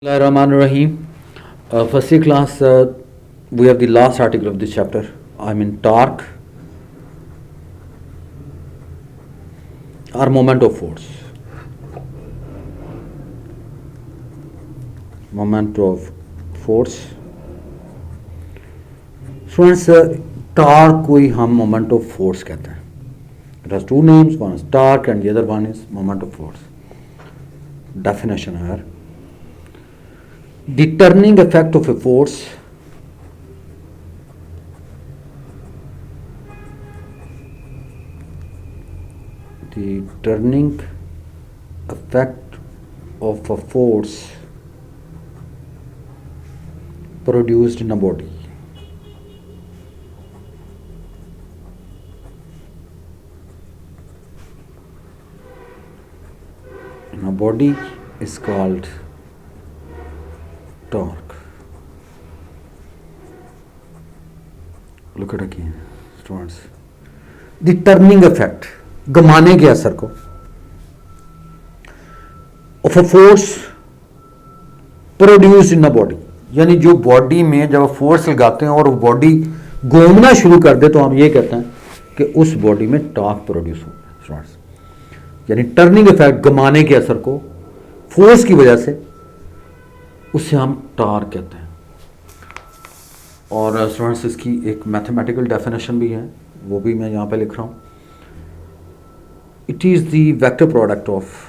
Rahim. First class, we have the last article of this chapter. I'm in torque or moment of force. Moment of force. Students, torque को ही हम moment of force कहते हैं. It has two names. One is torque and the other one is moment of force. Definition here. The turning effect of a force produced in a body is called torque. Look at again, students. The turning effect, घुमाने के असर को of a force produced in a body, यानी जो body में जब force लगाते हैं और वो बॉडी घूमना शुरू कर दे तो हम ये कहते हैं कि उस बॉडी में टॉर्क प्रोड्यूस हो गया. यानी टर्निंग इफेक्ट, घुमाने के असर को फोर्स की वजह से, उससे हम टॉर्क कहते हैं. और स्टूडेंट्स इसकी एक मैथमेटिकल डेफिनेशन भी है, वो भी मैं यहाँ पे लिख रहा हूँ. It is the vector product of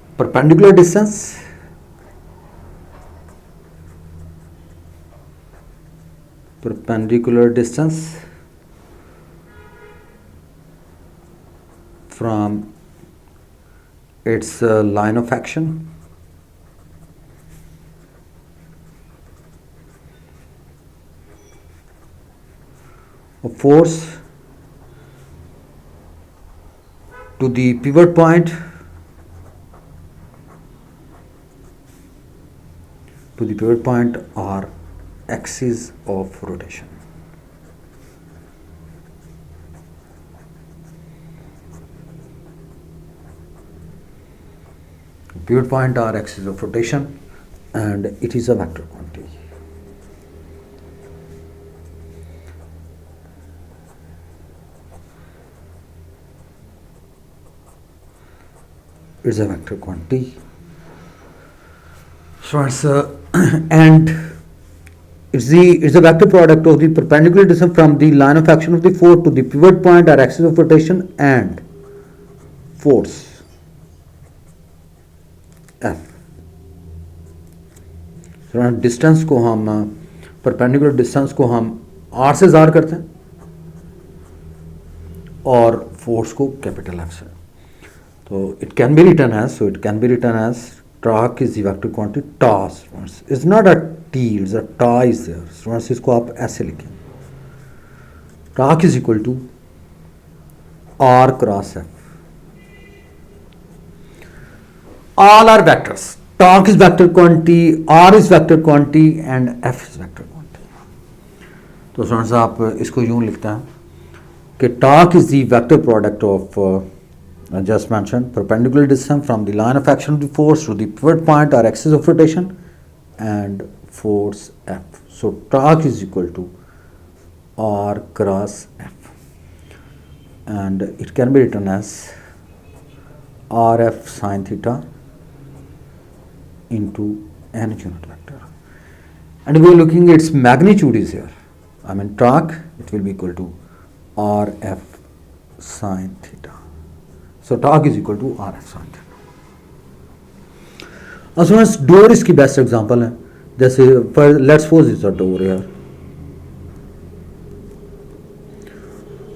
perpendicular distance from its line of action of force to the pivot point or axis of rotation. Pivot point or axis of rotation, and it is a vector quantity. It's a vector quantity. So it's and it's a vector product of the perpendicular distance from the line of action of the force to the pivot point or axis of rotation and force F. So distance को हम perpendicular distance को हम R से ज़ाहिर करते हैं और force को कैपिटल F से. तो it can be written as torque is the vector quantity. Tau is not a T, it's a tau is there. So इसको आप ऐसे लिखें. Torque is equal to R cross F. All are vectors. Torque is vector quantity, R is vector quantity, and F is vector quantity. तो students आप इसको यूं लिखते हैं कि torque is the vector product of I just mentioned perpendicular distance from the line of action of the force to the pivot point or axis of rotation and force F. So torque is equal to R cross F, and it can be written as RF sine theta into n unit vector, and we are looking its magnitude is here. I mean torque, it will be equal to RF sine theta. So torque is equal to RF sine theta. As soon as door इसकी best example है. जैसे let's suppose is a door यार,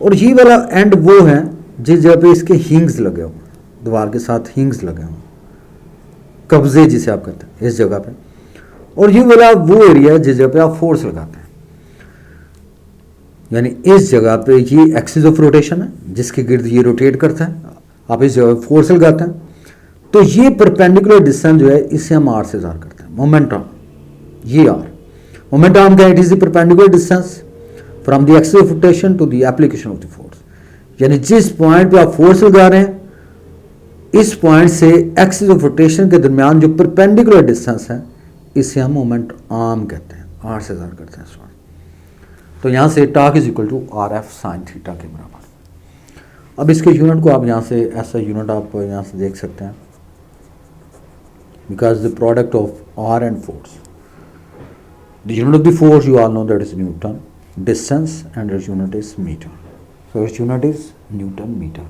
और ये वाला and वो है जिस जगह पे इसके हिंग्स लगे हुए, दीवार के साथ हिंग्स लगे हुए, कब्जे जिसे आप कहते हैं, इस जगह पे. और ये वाला वो एरिया है जिस जगह पे आप फोर्स लगाते हैं. यानी इस जगह पे ये एक्सिस ऑफ रोटेशन है जिसके गिर्द ये रोटेट करता है, आप इस जगह फोर्स लगाते हैं तो ये परपेंडिकुलर डिस्टेंस जो है इसे हम आर से ज़ाहिर करते हैं, मोमेंट आर्म, ये आर मोमेंट आर्म क्या है, it is the perpendicular distance from the axis of rotation to the application of the force, यानी जिस पॉइंट पे आप फोर्स लगा रहे हैं इस पॉइंट से एक्सिस ऑफ रोटेशन के दरमियान जो परपेंडिकुलर डिस्टेंस है इसे हम मोमेंट आर्म कहते हैं, आर से ज़ाहिर करते हैं। तो यहाँ से torque is equal to R F sine theta के बराबर। अब इसके यूनिट को आप यहाँ से ऐसा यूनिट आप यहाँ से देख सकते हैं, because the product of R and force, the unit of the force you all know that is newton, distance and its unit is metre, so its unit is newton metre.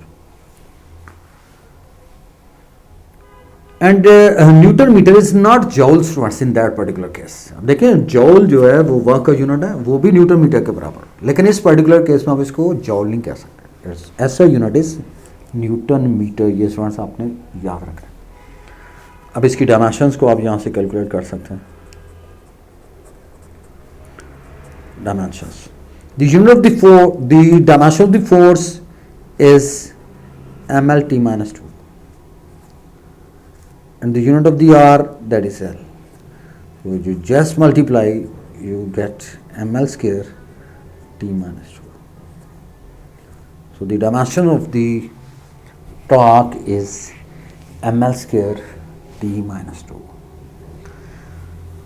And newton metre is not joule students in that particular case. देखिए joule जो है वो work का unit है, वो भी Newton metre के बराबर, लेकिन इस पर्टिकुलर केस में आप इसको जॉल नहीं कह सकते, ऐसा यूनिट इज न्यूटन मीटर। ये स्टूडेंट्स आपने याद रखना है। अब इसकी डायमेंशंस को आप यहाँ से कैलकुलेट कर सकते हैं। Dimensions, the unit of the dimension of the force is mlt minus 2 and the unit of the R that is L. So you just multiply, you get ml square t minus 2. So the dimension of the torque is ml square t minus 2.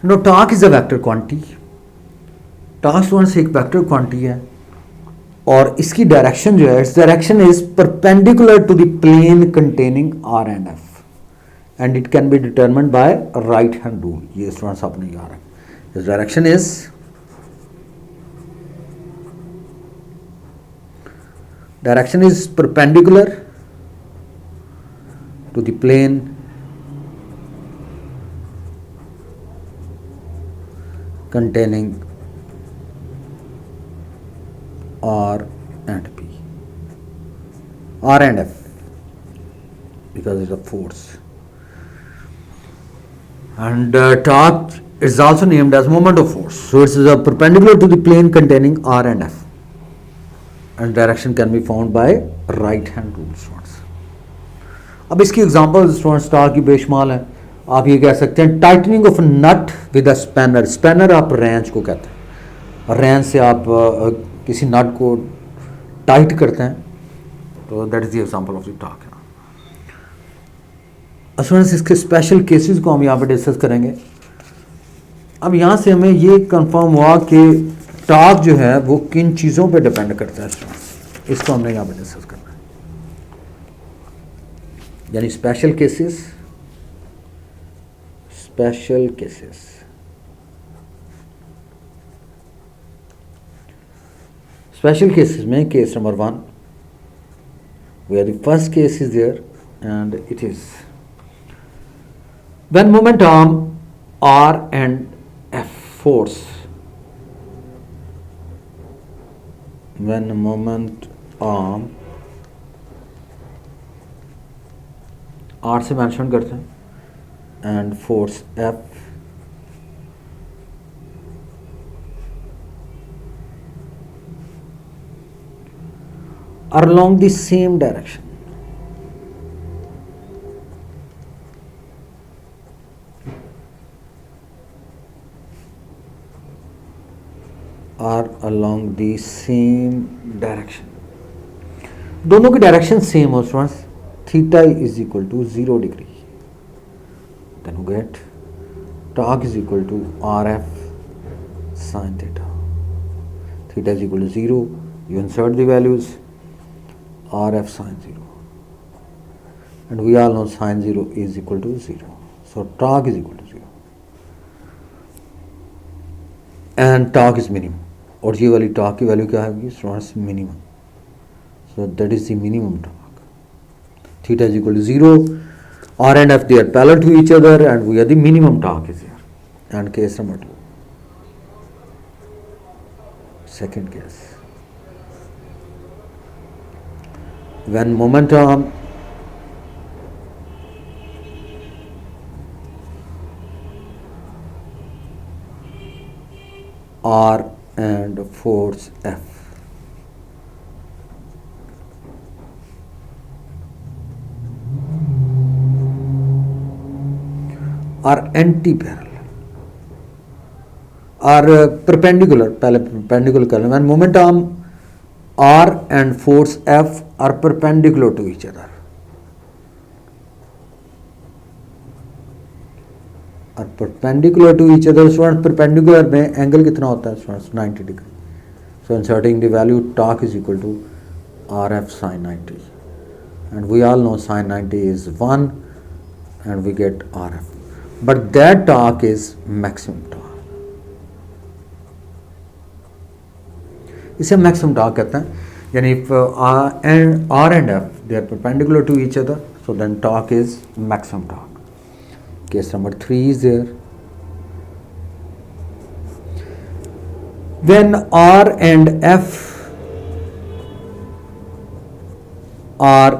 Now torque is a vector quantity. Torque students एक vector quantity है और इसकी direction जो है, its direction is perpendicular to the plane containing R and F and it can be determined by right hand rule. ये students आपने याद रखना। इस direction is perpendicular to the plane containing R and P, R and F, because it's a force. And torque is also named as moment of force. So it is perpendicular to the plane containing R and F, and direction can be found by right hand rule students. अब इसकी example students torque की बेशुमार है। आप ये कह सकते हैं tightening of nut with a spanner. Spanner आप रेंच को कहते हैं, रेंच से आप किसी नट को टाइट करते हैं, तो that is the example of the torque. Students इसके स्पेशल केसेस को हम यहाँ पे डिस्कस करेंगे। अब यहाँ से हमें ये कंफर्म हुआ कि टॉर्क जो है वो किन चीज़ों पे डिपेंड करता है स्टूडेंट्स, इसको हमने यहाँ पे डिस्कस करना है। यानी स्पेशल केसेस में case number 1, where the first case is there, and it is when moment arm R and F force, when moment arm R से मेंशन करते हैं and force F are along the same direction, दोनों की direction same हो students, theta is equal to 0 degree, then you get torque is equal to RF sin theta. Theta is equal to 0. You insert the values RF sin 0. And we all know sin 0 is equal to 0. So torque is equal to 0. And torque is minimum. और ये वाली torque की value क्या होगी students? Minimum. So that is the minimum torque. Theta is equal to 0. R and F, they are parallel to each other, and we are the minimum torque is here. And case number 2, second case, when momentum R and force F are anti-parallel, are perpendicular, पहले perpendicular कर लें, when momentum R and force F are perpendicular to each other, are perpendicular to each other. Student perpendicular में angle कितना होता है students 90 degree. So inserting the value torque is equal to RF sin 90, and we all know sin 90 is 1 and we get RF, but that torque is maximum torque. इसे maximum torque कहते हैं. यानी if R and F they are perpendicular to each other, so then torque is maximum torque. Case number 3 is there. When R and F are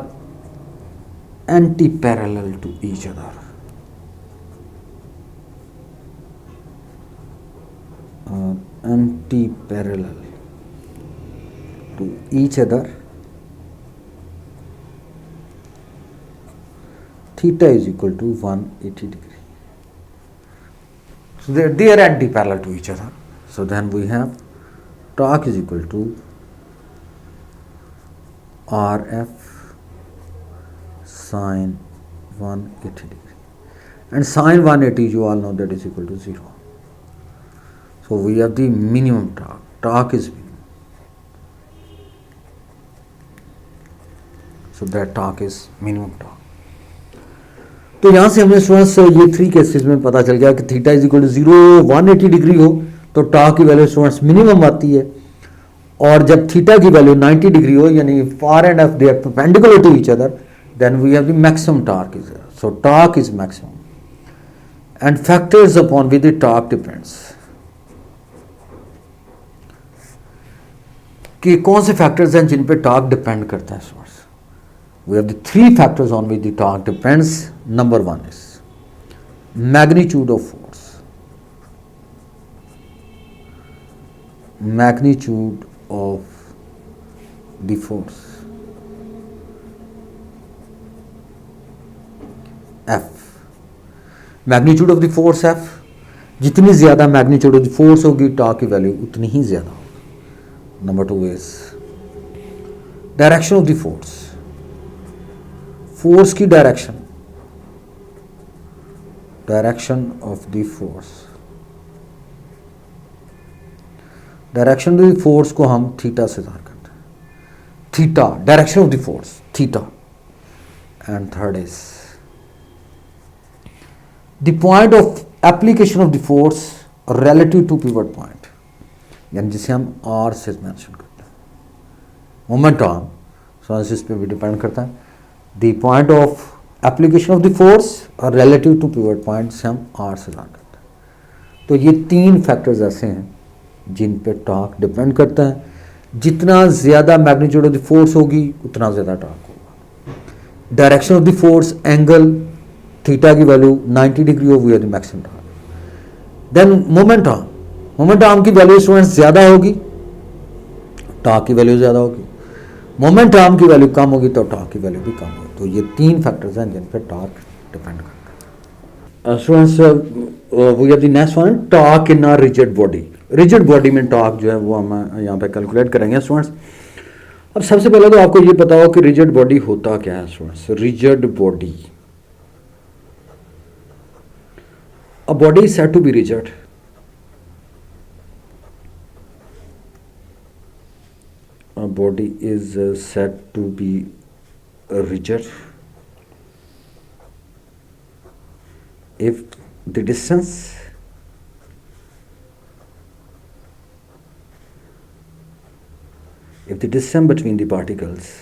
anti-parallel to each other, anti-parallel to each other, theta is equal to 180 degree. So they are anti-parallel to each other. So then we have torque is equal to RF sin 180 degree, and sin 180 you all know that is equal to 0. So we have the minimum torque. Torque is minimum. So that torque is minimum torque. तो यहाँ से हमें students ये 3 cases में पता चल गया कि theta is equal to 0 180 degree हो तो टॉर्क की वैल्यू स्टूडेंट्स मिनिमम आती है, और जब थीटा की वैल्यू 90 डिग्री हो यानी R and F they are perpendicular to each other, then we have the maximum torque is there. So torque is maximum and factors upon which the torque depends. कि कौन से factors हैं जिन पे torque depend करता है students. We have the 3 factors on which the torque depends. Number 1 is magnitude of force. Magnitude of the force. F. Magnitude of the force F. जितनी ज़्यादा magnitude of the force होगी torque की value उतनी ही ज़्यादा होगी. Number 2 is direction of the force. Force की direction of the force. Direction of the force को हम थीटा से ज़ाहिर करते हैं. Theta direction of the force theta. And third is the point of application of the force relative to pivot point, यानी जिसे हम आर से मेंशन करते हैं. मोमेंट आर्म इस पे भी डिपेंड करता है. The point of application of the force और relative to pivot point से हम R से जान करते हैं. तो ये 3 फैक्टर्स ऐसे हैं जिन पे टॉर्क डिपेंड करता है. जितना ज़्यादा मैग्नीट्यूड ऑफ द फोर्स होगी उतना ज़्यादा टॉर्क होगा. Direction of the force angle theta की वैल्यू 90 डिग्री हो, we are the maximum torque. Then moment arm की वैल्यू स्टूडेंट्स ज़्यादा होगी, टॉर्क की वैल्यू ज़्यादा होगी. मोमेंट आर्म की वैल्यू कम होगी तो टॉर्क की वैल्यू भी कम होगी. तो ये 3 फैक्टर्स हैं जिन पर टॉर्क डिपेंड करता है. Students we have the next one torque in a rigid body. Rigid body में टॉर्क जो है वो हम यहाँ पे कैलकुलेट करेंगे स्टूडेंट्स. अब सबसे पहले तो आपको ये पता हो कि रिजिड बॉडी होता क्या है students. Rigid body, a body is said to be rigid a body is said to be rigid if the distance between the particles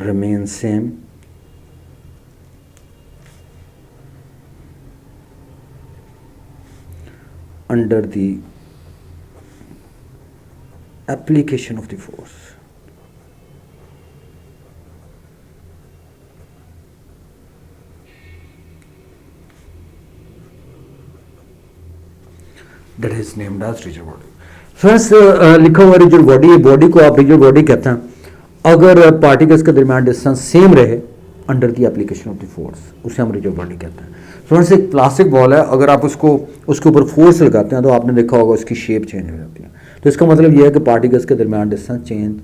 remains same under the application of the force. That is named as rigid body. Friends लिखा हुआ rigid body, body को आप rigid body कहते हैं. अगर particles के दरमियान distance same रहे under the application of the force, उसे हम रिजिड बॉडी कहते हैं। फ्रेंड्स एक प्लास्टिक बॉल है, अगर आप उसके ऊपर फोर्स लगाते हैं तो आपने देखा होगा उसकी शेप चेंज हो जाती है। तो इसका मतलब यह है कि पार्टिकल्स के दरमियान डिस्टेंस चेंज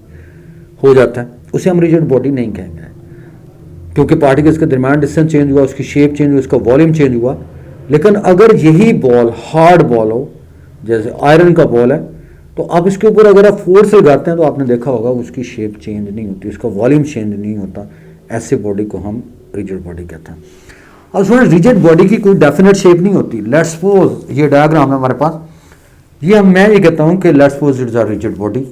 हो जाता है, उसे हम रिजिड बॉडी नहीं कहेंगे, क्योंकि पार्टिकल्स के दरमियान डिस्टेंस चेंज हुआ, उसकी शेप चेंज हुई, उसका वॉल्यूम चेंज हुआ। लेकिन अगर यही बॉल हार्ड बॉल हो, जैसे आयरन का बॉल है, तो आप इसके ऊपर अगर आप फोर्स लगाते हैं तो आपने देखा होगा उसकी शेप चेंज नहीं होती, उसका वॉल्यूम चेंज नहीं होता। ऐसे बॉडी को हम रिजिड बॉडी कहते हैं। अब स्टूडेंट रिजिड बॉडी की कोई डेफिनेट शेप नहीं होती। लेट्स सपोज ये डायग्राम है हमारे पास, मैं ये कहता हूँ कि let's suppose it's a rigid body,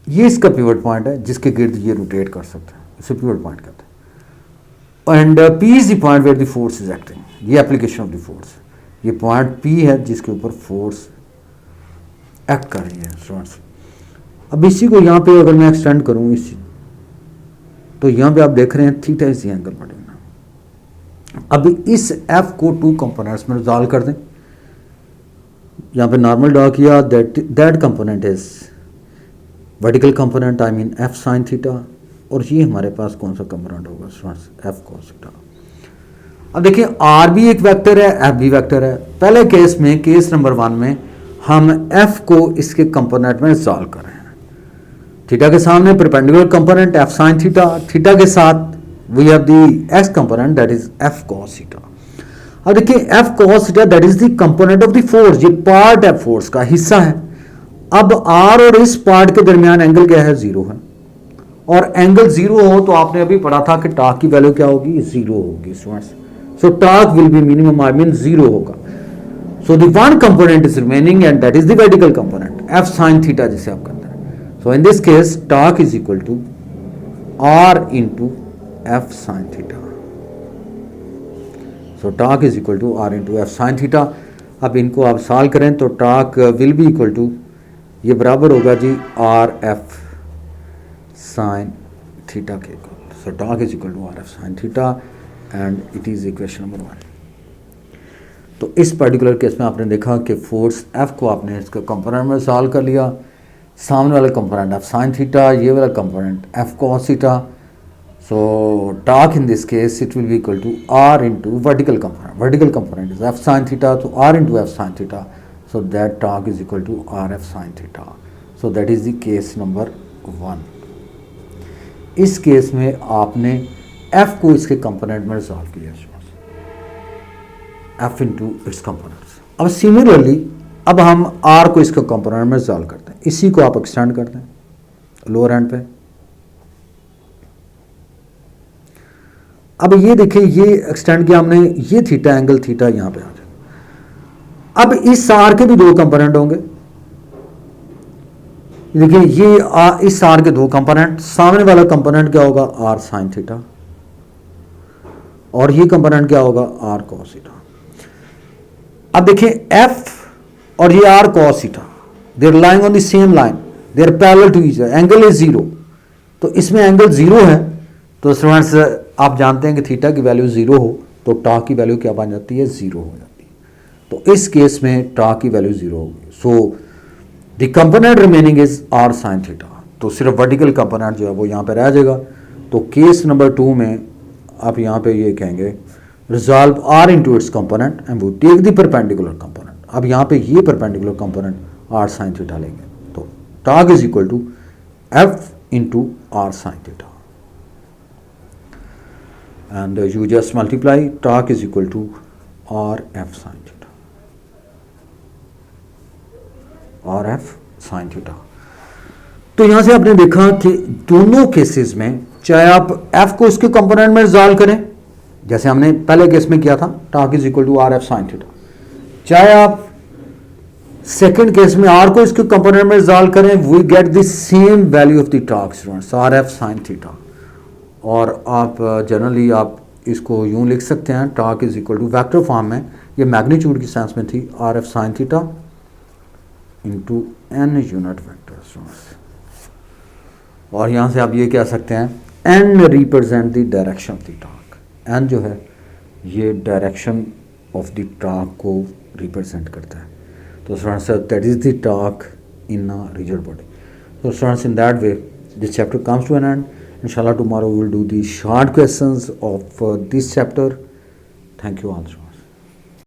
ये इसका पिवट पॉइंट है जिसके गिर्द ये रोटेट कर सकते हैं, इसे पिवट पॉइंट कहते हैं। And P is the point where the force is acting, ये एप्लीकेशन ऑफ द फोर्स, ये पॉइंट पी है जिसके ऊपर फोर्स एक्ट कर रही है स्टूडेंट्स। अब इसी को यहाँ पे अगर मैं एक्सटेंड करूँ इसी, तो यहाँ पे आप देख रहे हैं थीटा इज द एंगल बढ़ेगा। अब इस एफ को टू कंपोनेंट्स में रिजॉल्व कर दें, यहाँ पे नॉर्मल ड्रॉ किया, that component is vertical component, I mean F sine theta, और ये हमारे पास कौन सा कंपोनेंट होगा स्टूडेंट्स, एफ कॉस थीटा। अब देखिए आर भी एक वेक्टर है, एफ भी वेक्टर है। पहले केस में, केस नंबर 1 में हम एफ को इसके कंपोनेंट में सॉल्व कर रहे हैं। थीटा के सामने perpendicular component F sine theta, theta के साथ we have the X component that is F cos theta. अब देखिए F cos theta that is the component of the force, ये पार्ट है फोर्स का, हिस्सा है। अब आर और इस पार्ट के दरमियान एंगल क्या है, 0 है, और एंगल 0 हो तो आपने अभी पढ़ा था कि टॉर्क की वैल्यू क्या होगी, 0 होगी students. So torque will be minimum, I mean 0 होगा। So the one component is remaining and that is the vertical component, f sin theta जिसे आप कहते हैं। So in this case torque is equal to r into f sin theta. So torque is equal to r into f sin theta. अब इनको आप solve करें तो torque will be equal to, ये बराबर होगा जी r f sin theta के equal. So torque is equal to r f sin theta and it is equation number 1। तो इस पर्टिकुलर केस में आपने देखा कि फोर्स एफ को आपने इसका कंपोनेंट में सॉल्व कर लिया, सामने वाला कंपोनेंट एफ साइन थीटा, ये वाला component F cos theta. So torque in this case it will be equal to R into vertical component is F sine theta, तो R into F sine theta, so that torque is equal to R F sine theta. So that is the case number 1। इस case में आपने F को इसके component में solve किया, F into its components. अब similarly अब हम आर को इसका कंपोनेंट में सॉल्व करते हैं, इसी को आप एक्सटेंड करते हैं लोअर एंड पे। अब ये देखिए, ये एक्सटेंड किया हमने, ये थीटा एंगल थीटा यहां पे आ जाए। अब इस आर के भी 2 कंपोनेंट होंगे, देखिए ये इस आर के 2 कंपोनेंट, सामने वाला कंपोनेंट क्या होगा, आर साइन थीटा, और ये कंपोनेंट क्या होगा, आर कॉस थीटा। अब देखिए एफ और ये R cos theta, they are lying on the same line, they are parallel to each other, angle is 0, तो इसमें एंगल 0 है। तो स्टूडेंट्स आप जानते हैं कि थीटा की वैल्यू 0 हो तो टॉर्क की वैल्यू क्या बन जाती है, 0 हो जाती है। तो इस केस में टॉर्क की वैल्यू 0 होगी। So the component remaining is R sine theta, तो सिर्फ वर्टिकल कंपोनेंट जो है वो यहाँ पे रह जाएगा। तो केस नंबर 2 में आप यहाँ पे ये कहेंगे resolve r into its component and we take the perpendicular component। अब यहाँ पे ये perpendicular component r sin theta लेंगे, तो torque is equal to f into r sin theta and you just multiply, torque is equal to r f sin theta, r f sin theta। तो यहाँ से आपने देखा कि दोनों केसेस में चाहे आप f को इसके कंपोनेंट में रिजॉल्व करें जैसे हमने पहले केस में किया था, torque is equal to R F sine theta, चाहे आप सेकंड केस में आर को इसके कंपोनेंट में रिजॉल्व करें, we get the same value of the torque students, R F sine theta. और आप जनरली आप इसको यूं लिख सकते हैं, torque is equal to vector form में, ये मैग्नीट्यूड की सेंस में थी, R F sine theta into N unit vector students. और यहाँ से आप ये कह सकते हैं N represent the direction of the torque, N जो है ये डायरेक्शन ऑफ द टॉर्क को रिप्रेजेंट करता है। तो students that is the torque in a rigid body. तो students in that way this chapter comes to an end. Inshallah, tomorrow we will do the short questions of this chapter. Thank you all.